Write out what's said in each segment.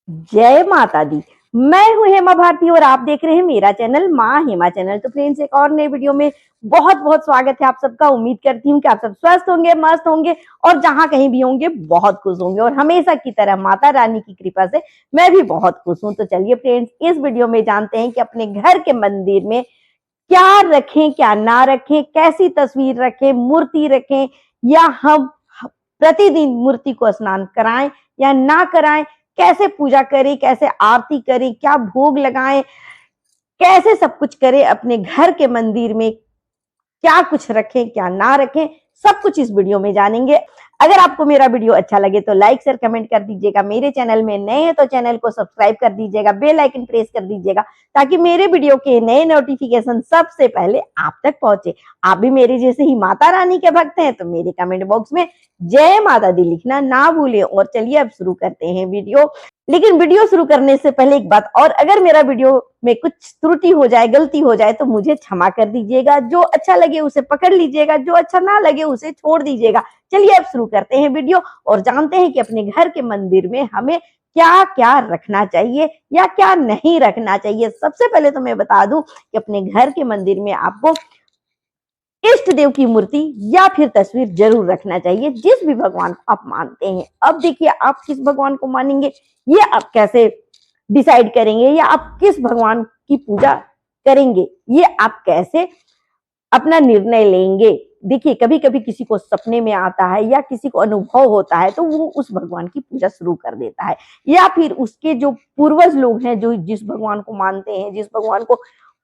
जय माता दी। मैं हूं हेमा भारती और आप देख रहे हैं मेरा चैनल माँ हेमा चैनल। तो फ्रेंड्स, एक और नए वीडियो में बहुत बहुत स्वागत है आप सबका। उम्मीद करती हूँ कि आप सब स्वस्थ होंगे, मस्त होंगे और जहां कहीं भी होंगे बहुत खुश होंगे। और हमेशा की तरह माता रानी की कृपा से मैं भी बहुत खुश हूँ। तो चलिए फ्रेंड्स, इस वीडियो में जानते हैं कि अपने घर के मंदिर में क्या रखें, क्या ना रखें, कैसी तस्वीर रखें, मूर्ति रखें, या हम प्रतिदिन मूर्ति को स्नान कराएं या ना कराएं, कैसे पूजा करें, कैसे आरती करें, क्या भोग लगाएं, कैसे सब कुछ करें अपने घर के मंदिर में, क्या कुछ रखें क्या ना रखें, सब कुछ इस वीडियो में जानेंगे। अगर आपको मेरा वीडियो अच्छा लगे तो लाइक शेयर कमेंट कर दीजिएगा। मेरे चैनल में नए हैं तो चैनल को सब्सक्राइब कर दीजिएगा, बेल आइकन प्रेस कर दीजिएगा ताकि मेरे वीडियो के नए नोटिफिकेशन सबसे पहले आप तक पहुंचे। आप भी मेरे जैसे ही माता रानी के भक्त हैं तो मेरे कमेंट बॉक्स में जय माता दी लिखना ना भूलें। और चलिए अब शुरू करते हैं वीडियो। लेकिन वीडियो शुरू करने से पहले एक बात और, अगर मेरा वीडियो में कुछ त्रुटि हो जाए, गलती हो जाए तो मुझे क्षमा कर दीजिएगा। जो अच्छा लगे उसे पकड़ लीजिएगा, जो अच्छा ना लगे उसे छोड़ दीजिएगा। चलिए अब शुरू करते हैं वीडियो और जानते हैं कि अपने घर के मंदिर में हमें क्या क्या रखना चाहिए या क्या नहीं रखना चाहिए। सबसे पहले तो मैं बता दूं कि अपने घर के मंदिर में आपको इष्ट देव की मूर्ति या फिर तस्वीर जरूर रखना चाहिए, जिस भी भगवान को आप मानते हैं। अब देखिए, आप किस भगवान को मानेंगे ये आप कैसे डिसाइड करेंगे, या आप किस भगवान की पूजा करेंगे ये आप कैसे अपना निर्णय लेंगे। देखिए, कभी कभी किसी को सपने में आता है या किसी को अनुभव होता है तो वो उस भगवान की पूजा शुरू कर देता है, या फिर उसके जो पूर्वज लोग हैं, जो जिस भगवान को मानते हैं, जिस भगवान को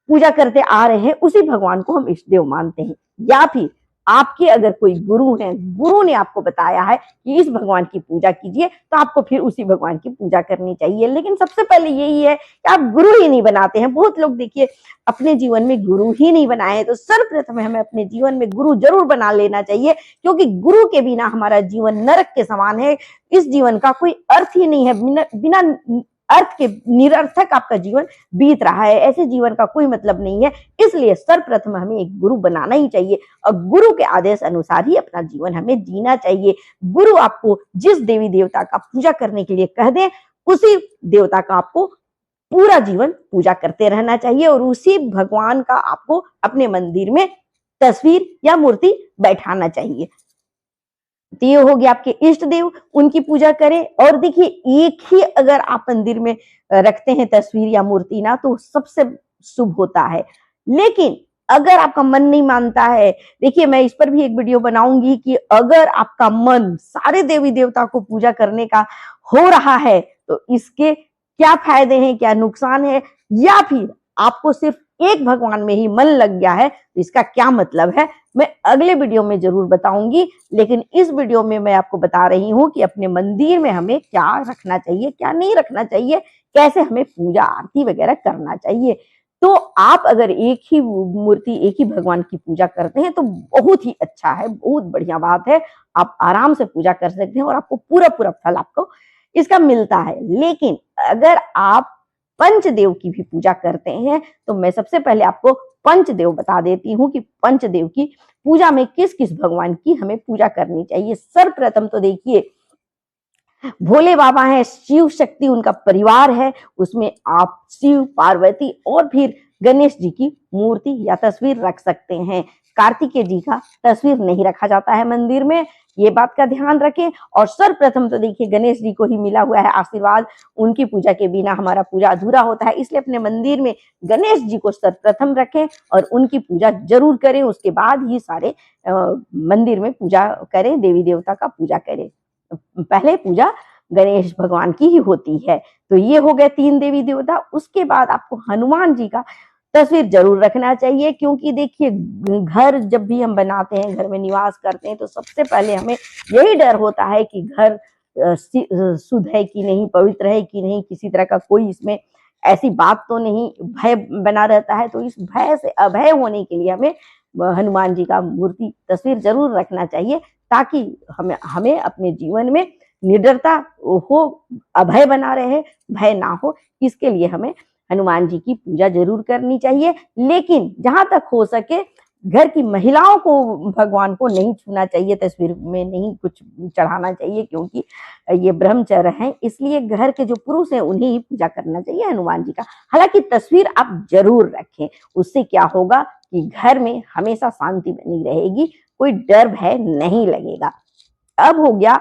पूजा करते आ रहे हैं, उसी भगवान को हम इष्ट देव मानते हैं। या फिर आपके अगर कोई गुरु हैं, गुरु ने आपको बताया है कि इस भगवान की पूजा कीजिए, तो आपको फिर उसी भगवान की पूजा करनी चाहिए। लेकिन सबसे पहले यही है कि आप गुरु ही नहीं बनाते हैं। बहुत लोग देखिए अपने जीवन में गुरु ही नहीं बनाए हैं। तो सर्वप्रथम हमें अपने जीवन में गुरु जरूर बना लेना चाहिए, क्योंकि गुरु के बिना हमारा जीवन नरक के समान है। इस जीवन का कोई अर्थ ही नहीं है। बिना अर्थ के निरर्थक आपका जीवन बीत रहा है। ऐसे जीवन का कोई मतलब नहीं है। इसलिए सर्वप्रथम हमें एक गुरु बनाना ही चाहिए और गुरु के आदेश अनुसार ही अपना जीवन हमें जीना चाहिए। गुरु आपको जिस देवी देवता का पूजा करने के लिए कह दे, उसी देवता का आपको पूरा जीवन पूजा करते रहना चाहिए और उसी भगवान का आपको अपने मंदिर में तस्वीर या मूर्ति बैठाना चाहिए। तो ये हो गया आपके इष्ट देव, उनकी पूजा करें। और देखिए, एक ही अगर आप मंदिर में रखते हैं तस्वीर या मूर्ति ना, तो सबसे शुभ होता है। लेकिन अगर आपका मन नहीं मानता है, देखिए मैं इस पर भी एक वीडियो बनाऊंगी कि अगर आपका मन सारे देवी देवता को पूजा करने का हो रहा है तो इसके क्या फायदे हैं, क्या नुकसान है, या फिर आपको सिर्फ एक भगवान में ही मन लग गया है तो इसका क्या मतलब है, मैं अगले वीडियो में जरूर बताऊंगी। लेकिन इस वीडियो में मैं आपको बता रही हूँ कि अपने मंदिर में हमें क्या रखना चाहिए, क्या नहीं रखना चाहिए, कैसे हमें पूजा आरती वगैरह करना चाहिए। तो आप अगर एक ही मूर्ति, एक ही भगवान की पूजा करते हैं तो बहुत ही अच्छा है, बहुत बढ़िया बात है। आप आराम से पूजा कर सकते हैं और आपको पूरा पूरा फल आपको इसका मिलता है। लेकिन अगर आप पंचदेव की भी पूजा करते हैं तो मैं सबसे पहले आपको पंचदेव बता देती हूँ कि पंचदेव की पूजा में किस किस भगवान की हमें पूजा करनी चाहिए। सर्वप्रथम तो देखिए, भोले बाबा है, शिव शक्ति उनका परिवार है, उसमें आप शिव, पार्वती और फिर गणेश जी की मूर्ति या तस्वीर रख सकते हैं। कार्तिकेय जी का तस्वीर नहीं रखा जाता है मंदिर में, ये बात का ध्यान रखें। और सर्वप्रथम तो देखिए, गणेश जी को ही मिला हुआ है आशीर्वाद, उनकी पूजा के बिना हमारा पूजा अधूरा होता है। इसलिए अपने मंदिर में गणेश जी को सर्वप्रथम रखें और उनकी पूजा जरूर करें। उसके बाद ही सारे मंदिर में पूजा करें, देवी देवता का पूजा करें। पहले पूजा गणेश भगवान की ही होती है। तो ये हो गए 3 देवी देवता। उसके बाद आपको हनुमान जी का तस्वीर जरूर रखना चाहिए, क्योंकि देखिए घर जब भी हम बनाते हैं, घर में निवास करते हैं, तो सबसे पहले हमें यही डर होता है कि घर शुद्ध है कि नहीं, पवित्र है कि नहीं, किसी तरह का कोई इसमें ऐसी बात तो नहीं, भय बना रहता है। तो इस भय से अभय होने के लिए हमें हनुमान जी का मूर्ति तस्वीर जरूर रखना चाहिए, ताकि हमें हमें अपने जीवन में निडरता हो, अभय बना रहे, भय ना हो। इसके लिए हमें हनुमान जी की पूजा जरूर करनी चाहिए। लेकिन जहां तक हो सके घर की महिलाओं को भगवान को नहीं छूना चाहिए, तस्वीर में नहीं कुछ चढ़ाना चाहिए, क्योंकि ये ब्रह्मचर्य है, इसलिए घर के जो पुरुष हैं उन्हें ही पूजा करना चाहिए हनुमान जी का। हालांकि तस्वीर आप जरूर रखें, उससे क्या होगा कि घर में हमेशा शांति बनी रहेगी, कोई डर भय नहीं लगेगा। अब हो गया,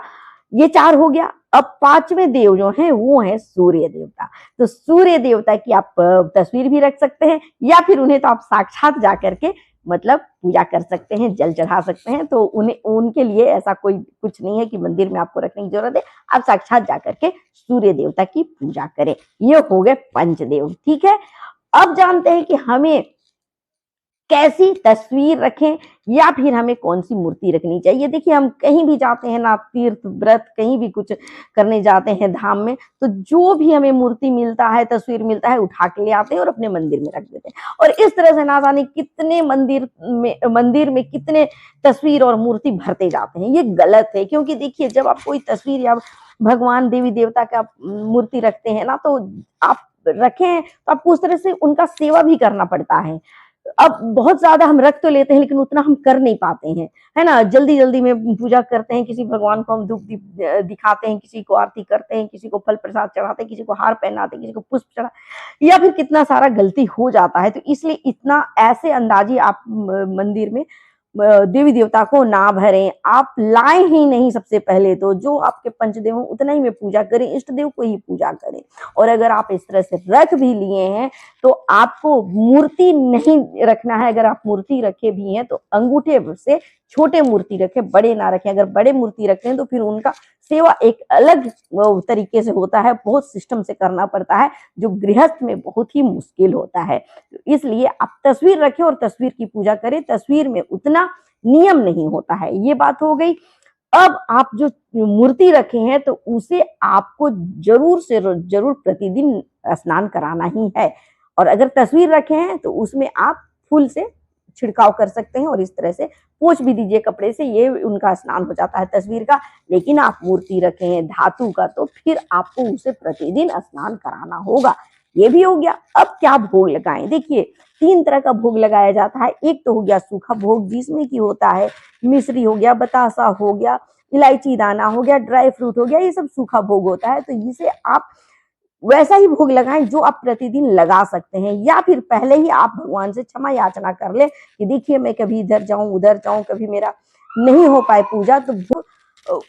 ये 4 हो गया। अब 5वें देव जो हैं वो है सूर्य देवता। तो सूर्य देवता की आप तस्वीर भी रख सकते हैं, या फिर उन्हें तो आप साक्षात जा करके मतलब पूजा कर सकते हैं, जल चढ़ा सकते हैं। तो उन्हें, उनके लिए ऐसा कोई कुछ नहीं है कि मंदिर में आपको रखने की जरूरत है, आप साक्षात जा करके सूर्य देवता की पूजा करें। ये हो गए पंचदेव, ठीक है। अब जानते हैं कि हमें कैसी तस्वीर रखें या फिर हमें कौन सी मूर्ति रखनी चाहिए। देखिए, हम कहीं भी जाते हैं ना, तीर्थ व्रत कहीं भी कुछ करने जाते हैं धाम में, तो जो भी हमें मूर्ति मिलता है, तस्वीर मिलता है, उठा के ले आते हैं और अपने मंदिर में रख देते हैं। और इस तरह से ना जाने कितने मंदिर में कितने तस्वीर और मूर्ति भरते जाते हैं। ये गलत है, क्योंकि देखिए, जब आप कोई तस्वीर या भगवान देवी देवता का मूर्ति रखते हैं ना, तो आप रखें तो आपको उस तरह से उनका सेवा भी करना पड़ता है। अब बहुत ज्यादा हम रख तो लेते हैं, लेकिन उतना हम कर नहीं पाते हैं, है ना। जल्दी जल्दी में पूजा करते हैं, किसी भगवान को हम धूप दिखाते हैं, किसी को आरती करते हैं, किसी को फल प्रसाद चढ़ाते हैं, किसी को हार पहनाते हैं, किसी को पुष्प चढ़ा, या फिर कितना सारा गलती हो जाता है। तो इसलिए इतना ऐसे अंदाजी आप मंदिर में देवी देवता को ना भरें, आप लाए ही नहीं। सबसे पहले तो जो आपके पंचदेव हो उतना ही में पूजा करें, इष्ट देव को ही पूजा करें। और अगर आप इस तरह से रख भी लिए हैं तो आपको मूर्ति नहीं रखना है। अगर आप मूर्ति रखे भी हैं तो अंगूठे से छोटे मूर्ति रखें, बड़े ना रखें। अगर बड़े मूर्ति रखते हैं तो फिर उनका सेवा एक अलग तरीके से होता है, बहुत सिस्टम से करना पड़ता है, जो गृहस्थ में बहुत ही मुश्किल होता है। तो इसलिए आप तस्वीर रखें और तस्वीर की पूजा करें। तस्वीर में उतना नियम नहीं होता है, ये बात हो गई। अब आप जो मूर्ति रखे हैं तो उसे आपको जरूर से जरूर प्रतिदिन स्नान कराना ही है। और अगर तस्वीर रखे हैं तो उसमें आप फूल से छिड़काव कर सकते हैं और इस तरह से पोंछ भी दीजिए कपड़े से, ये उनका स्नान हो जाता है तस्वीर का। लेकिन आप मूर्ति रखे हैं धातु का, तो फिर आपको उसे प्रतिदिन स्नान कराना होगा। ये भी हो गया। अब क्या भोग लगाएं? देखिए, 3 तरह का भोग लगाया जाता है। एक तो हो गया सूखा भोग, जिसमें की होता है मिश्री हो गया, बतासा हो गया, इलायची दाना हो गया, ड्राई फ्रूट हो गया, ये सब सूखा भोग होता है। तो इसे आप वैसा ही भोग लगाएं जो आप प्रतिदिन लगा सकते हैं, या फिर पहले ही आप भगवान से क्षमा याचना कर ले कि देखिए, मैं कभी इधर जाऊं उधर जाऊं, कभी मेरा नहीं हो पाए पूजा, तो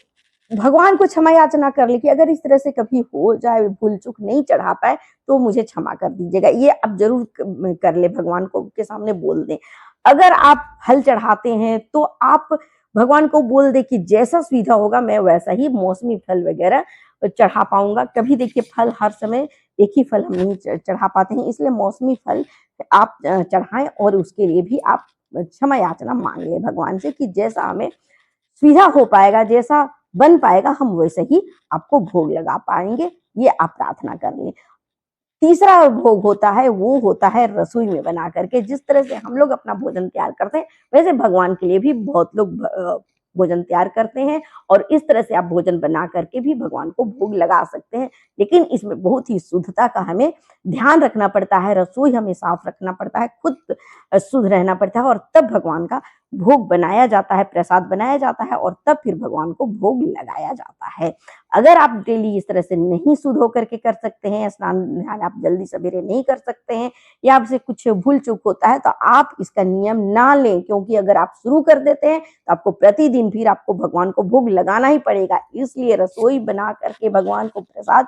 भगवान को क्षमा याचना कर ले कि अगर इस तरह से कभी हो जाए, भूल चूक नहीं चढ़ा पाए तो मुझे क्षमा कर दीजिएगा। ये आप जरूर कर ले, भगवान को के सामने बोल दें। अगर आप फल चढ़ाते हैं तो आप भगवान को बोल दे कि जैसा सुविधा होगा मैं वैसा ही मौसमी फल वगैरह चढ़ा पाऊंगा। कभी देखिए, फल हर समय एक ही फल हम नहीं चढ़ा पाते हैं, इसलिए मौसमी फल आप चढ़ाएं और उसके लिए भी आप क्षमा याचना मांग ले भगवान से कि जैसा हमें सुविधा हो पाएगा, जैसा बन पाएगा, हम वैसे ही आपको भोग लगा पाएंगे। ये आप प्रार्थना कर लें। तीसरा भोग होता है, वो होता है रसोई में बना करके। जिस तरह से हम लोग अपना भोजन तैयार करते हैं, वैसे भगवान के लिए भी बहुत लोग भोजन तैयार करते हैं और इस तरह से आप भोजन बना करके भी भगवान को भोग लगा सकते हैं। लेकिन इसमें बहुत ही शुद्धता का हमें ध्यान रखना पड़ता है, रसोई हमें साफ रखना पड़ता है, खुद शुद्ध रहना पड़ता है, और तब भगवान का भोग बनाया जाता है, प्रसाद बनाया जाता है, और तब फिर भगवान को भोग लगाया जाता है। अगर आप डेली इस तरह से नहीं शुद्ध होकर के कर सकते हैं, स्नान ध्यान आप जल्दी सवेरे नहीं कर सकते हैं, या आपसे कुछ भूल चूक होता है, तो आप इसका नियम ना लें, क्योंकि अगर आप शुरू कर देते हैं तो आपको प्रतिदिन फिर आपको भगवान को भोग लगाना ही पड़ेगा। इसलिए रसोई बना करके भगवान को प्रसाद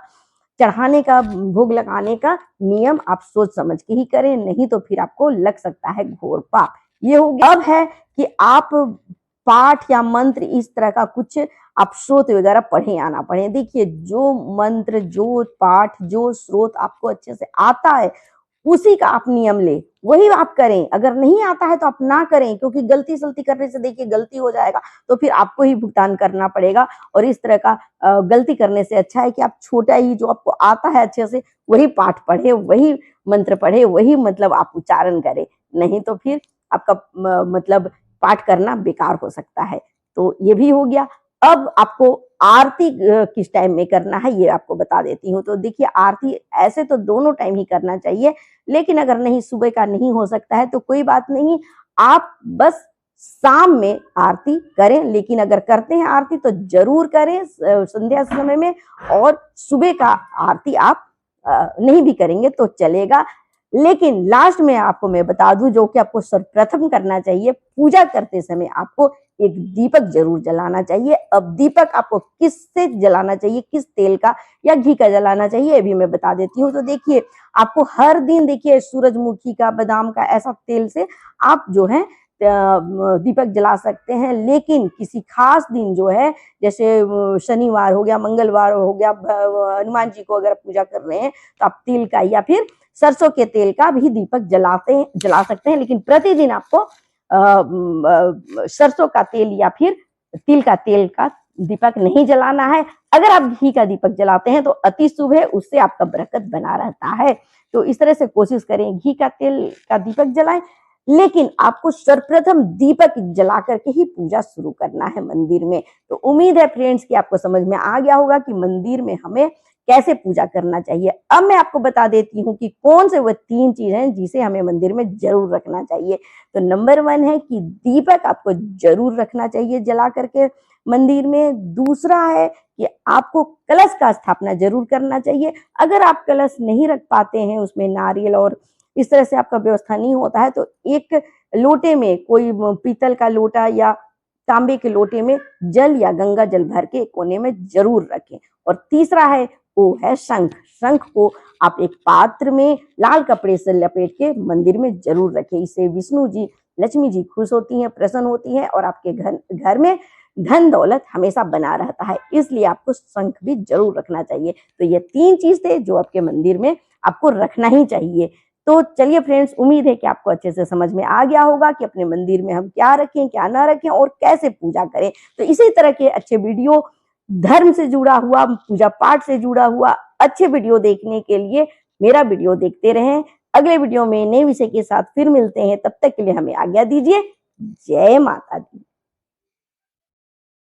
चढ़ाने का, भोग लगाने का नियम आप सोच समझ के ही करें, नहीं तो फिर आपको लग सकता है घोर पाप। ये हो गया। अब है कि आप पाठ या मंत्र इस तरह का कुछ आप स्रोत वगैरह पढ़े या ना पढ़े। देखिए, जो मंत्र, जो पाठ, जो स्रोत आपको अच्छे से आता है उसी का आप नियम ले, वही आप करें। अगर नहीं आता है तो आप ना करें, क्योंकि गलती सलती करने से देखिए गलती हो जाएगा तो फिर आपको ही भुगतान करना पड़ेगा। और इस तरह का गलती करने से अच्छा है कि आप छोटा ही जो आपको आता है अच्छे से वही पाठ पढ़े, वही मंत्र पढ़े, वही मतलब आप उच्चारण करें, नहीं तो फिर आपका मतलब पाठ करना बेकार हो सकता है। तो ये भी हो गया। अब आपको आरती किस टाइम में करना है ये आपको बता देती हूँ। तो देखिए, आरती ऐसे तो दोनों टाइम ही करना चाहिए, लेकिन अगर नहीं, सुबह का नहीं हो सकता है तो कोई बात नहीं, आप बस शाम में आरती करें, लेकिन अगर करते हैं आरती तो जरूर करें संध्या समय में, और सुबह का आरती आप नहीं भी करेंगे तो चलेगा। लेकिन लास्ट में आपको मैं बता दूं, जो कि आपको सर्वप्रथम करना चाहिए, पूजा करते समय आपको एक दीपक जरूर जलाना चाहिए। अब दीपक आपको किससे जलाना चाहिए, किस तेल का या घी का जलाना चाहिए, ये भी मैं बता देती हूँ। तो देखिए, आपको हर दिन देखिए सूरजमुखी का, बादाम का, ऐसा तेल से आप जो है दीपक जला सकते हैं। लेकिन किसी खास दिन जो है, जैसे शनिवार हो गया, मंगलवार हो गया, हनुमान जी को अगर आप पूजा कर रहे हैं तो आप तिल का या फिर सरसों के तेल का भी दीपक जला सकते हैं। लेकिन प्रतिदिन आपको सरसों का तेल या फिर तिल का तेल का दीपक नहीं जलाना है। अगर आप घी का दीपक जलाते हैं तो अति शुभ है, उससे आपका बरकत बना रहता है। तो इस तरह से कोशिश करें, घी का तेल का दीपक जलाएं। लेकिन आपको सर्वप्रथम दीपक जला करके ही पूजा शुरू करना है मंदिर में। तो उम्मीद है फ्रेंड्स कि आपको समझ में आ गया होगा कि मंदिर में हमें कैसे पूजा करना चाहिए। अब मैं आपको बता देती हूँ कि कौन से वो 3 चीज हैं जिसे हमें मंदिर में जरूर रखना चाहिए। तो नंबर 1 है कि दीपक आपको जरूर रखना चाहिए जला करके मंदिर में। दूसरा है कि आपको कलश का स्थापना जरूर करना चाहिए। अगर आप कलश नहीं रख पाते हैं, उसमें नारियल और इस तरह से आपका व्यवस्था नहीं होता है, तो एक लोटे में, कोई पीतल का लोटा या तांबे के लोटे में जल या गंगा जल भर के कोने में जरूर रखें। और तीसरा है वो है शंख। शंख को आप एक पात्र में लाल कपड़े से लपेट के मंदिर में जरूर रखें। इससे विष्णु जी, लक्ष्मी जी खुश होती हैं, प्रसन्न होती हैं, और आपके घर में धन दौलत हमेशा बना रहता है। इसलिए आपको शंख भी जरूर रखना चाहिए। तो ये 3 चीज थे जो आपके मंदिर में आपको रखना ही चाहिए। तो चलिए फ्रेंड्स, उम्मीद है कि आपको अच्छे से समझ में आ गया होगा कि अपने मंदिर में हम क्या रखें, क्या ना रखें और कैसे पूजा करें। तो इसी तरह के अच्छे वीडियो, धर्म से जुड़ा हुआ, पूजा पाठ से जुड़ा हुआ अच्छे वीडियो देखने के लिए मेरा वीडियो देखते रहें। अगले वीडियो में नए विषय के साथ फिर मिलते हैं। तब तक के लिए हमें आज्ञा दीजिए। जय माता दी।